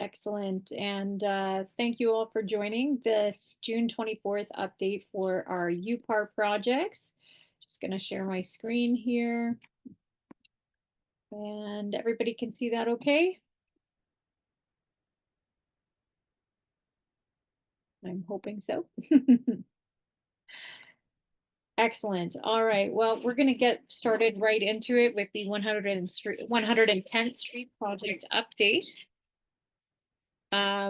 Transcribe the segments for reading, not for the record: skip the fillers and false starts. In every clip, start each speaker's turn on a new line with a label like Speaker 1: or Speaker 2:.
Speaker 1: Excellent. And thank you all for joining this June 24th update for our UPAR projects. Just going to share my screen here. And everybody can see that okay? I'm hoping so. Excellent. All right. Well, we're going to get started right into it with the 110th Street project update.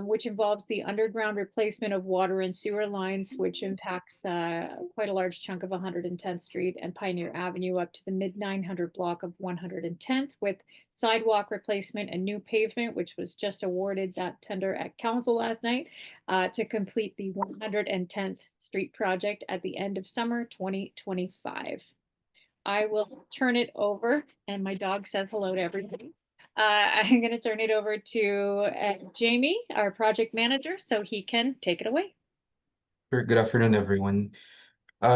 Speaker 1: Which involves the underground replacement of water and sewer lines, which impacts quite a large chunk of 110th Street and Pioneer Avenue up to the mid 900 block of 110th, with sidewalk replacement and new pavement, which was just awarded that tender at council last night to complete the 110th Street project at the end of summer 2025. I will turn it over, and my dog says hello to everybody. I'm going to turn it over to Jamie, our project manager, so he can take it away.
Speaker 2: Sure. Good afternoon, everyone.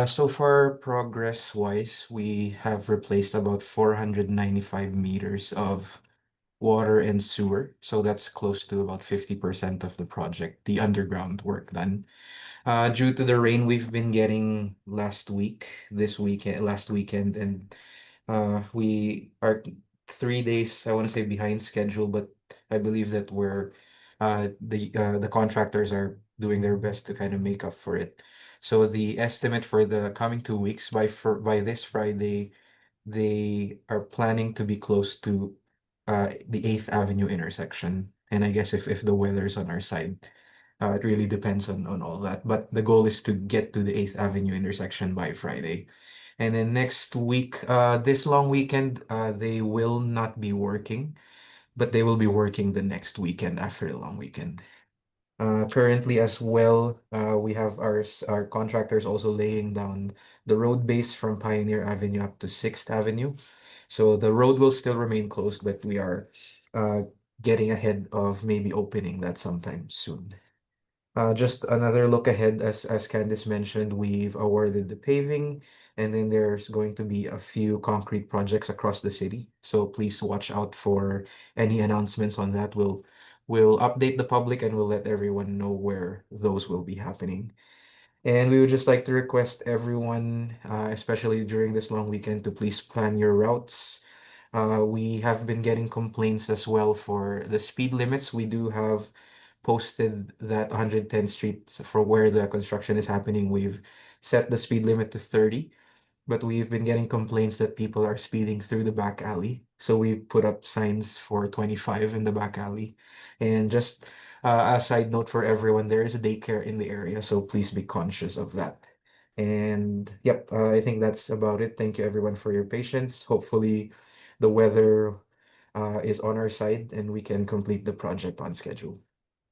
Speaker 2: So far, progress-wise, we have replaced about 495 meters of water and sewer. So that's close to about 50% of the project, the underground work done. Due to the rain we've been getting last weekend, and we are 3 days, I want to say, behind schedule, but I believe that the contractors are doing their best to kind of make up for it. So the estimate for the coming 2 weeks, by this Friday, they are planning to be close to the 8th Avenue intersection. And I guess if the weather's on our side, it really depends on all that. But the goal is to get to the 8th Avenue intersection by Friday. And then next week, this long weekend, they will not be working, but they will be working the next weekend after the long weekend. Currently as well, we have our contractors also laying down the road base from Pioneer Avenue up to 6th Avenue. So the road will still remain closed, but we are uh, getting ahead of maybe opening that sometime soon. Just another look ahead, as Candice mentioned, we've awarded the paving, and then there's going to be a few concrete projects across the city. So please watch out for any announcements on that. We'll update the public and we'll let everyone know where those will be happening. And we would just like to request everyone, especially during this long weekend, to please plan your routes. We have been getting complaints as well for the speed limits. We do have posted that 110th Street for where the construction is happening. We've set the speed limit to 30, but we've been getting complaints that people are speeding through the back alley. So we've put up signs for 25 in the back alley. And just a side note for everyone, there is a daycare in the area, so please be conscious of that. And yep, I think that's about it. Thank you everyone for your patience. Hopefully the weather is on our side and we can complete the project on schedule.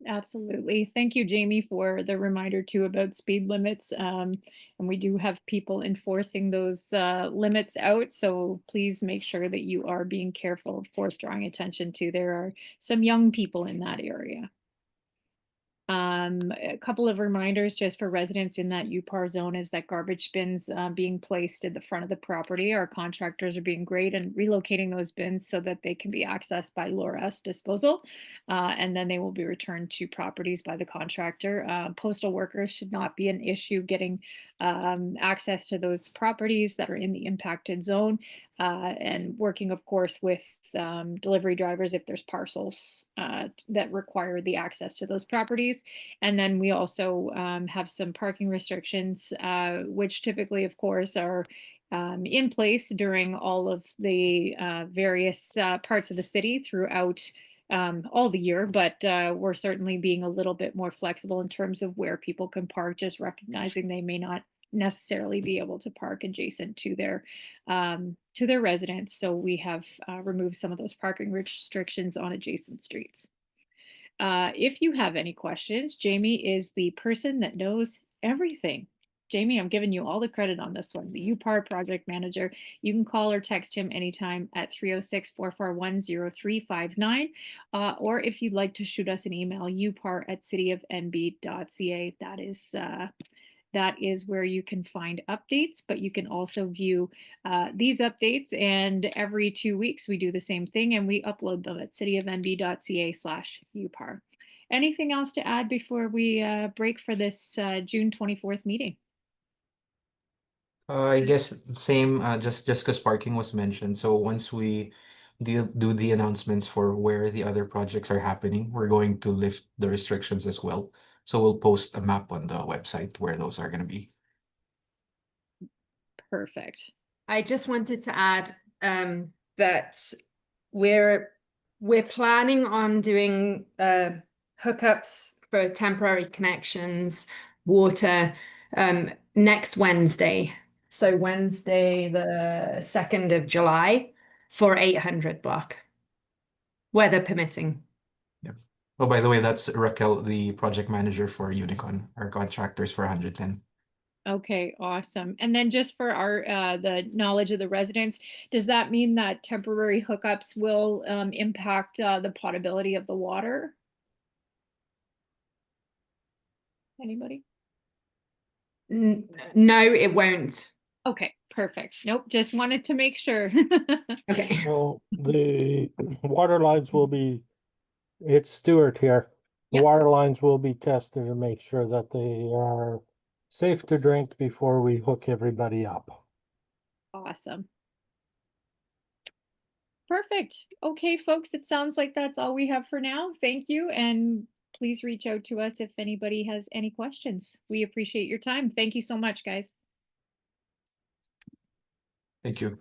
Speaker 1: Absolutely. Thank you, Jamie, for the reminder too about speed limits. And we do have people enforcing those limits out. So please make sure that you are being careful, of course, drawing attention to there are some young people in that area. A couple of reminders just for residents in that UPAR zone is that garbage bins being placed at the front of the property. Our contractors are being great and relocating those bins so that they can be accessed by low-rest disposal, and then they will be returned to properties by the contractor. Postal workers should not be an issue getting access to those properties that are in the impacted zone, and working, of course, with delivery drivers if there's parcels that require the access to those properties. And then we also have some parking restrictions, which typically, of course, are in place during all of the various parts of the city throughout all the year, but we're certainly being a little bit more flexible in terms of where people can park, just recognizing they may not necessarily be able to park adjacent to their residence. So we have removed some of those parking restrictions on adjacent streets. If you have any questions, Jamie is the person that knows everything. Jamie, I'm giving you all the credit on this one, the UPAR project manager. You can call or text him anytime at 306-441-0359. Or if you'd like to shoot us an email, upar@cityofnb.ca. That is where you can find updates, but you can also view these updates. And every 2 weeks, we do the same thing and we upload them at cityofnb.ca/UPAR. Anything else to add before we break for this June 24th meeting?
Speaker 2: I guess same, just because parking was mentioned. So once we do the announcements for where the other projects are happening, we're going to lift the restrictions as well. So we'll post a map on the website where those are going to be.
Speaker 1: Perfect.
Speaker 3: I just wanted to add that we're planning on doing hookups for temporary connections, water next Wednesday. So Wednesday, the 2nd of July for 800 block, weather permitting.
Speaker 2: Yeah. Oh, by the way, that's Raquel, the project manager for Unicon, our contractors for 110.
Speaker 1: Okay, awesome. And then just for our the knowledge of the residents, does that mean that temporary hookups will impact the potability of the water? Anybody?
Speaker 3: No, it won't.
Speaker 1: Okay, perfect. Nope, just wanted to make sure.
Speaker 3: Okay.
Speaker 4: So the water lines will be, it's Stuart here. The
Speaker 1: Yep.
Speaker 4: water lines will be tested to make sure that they are safe to drink before we hook everybody up.
Speaker 1: Awesome. Perfect. Okay, folks, it sounds like that's all we have for now. Thank you. And please reach out to us if anybody has any questions. We appreciate your time. Thank you so much, guys.
Speaker 2: Thank you.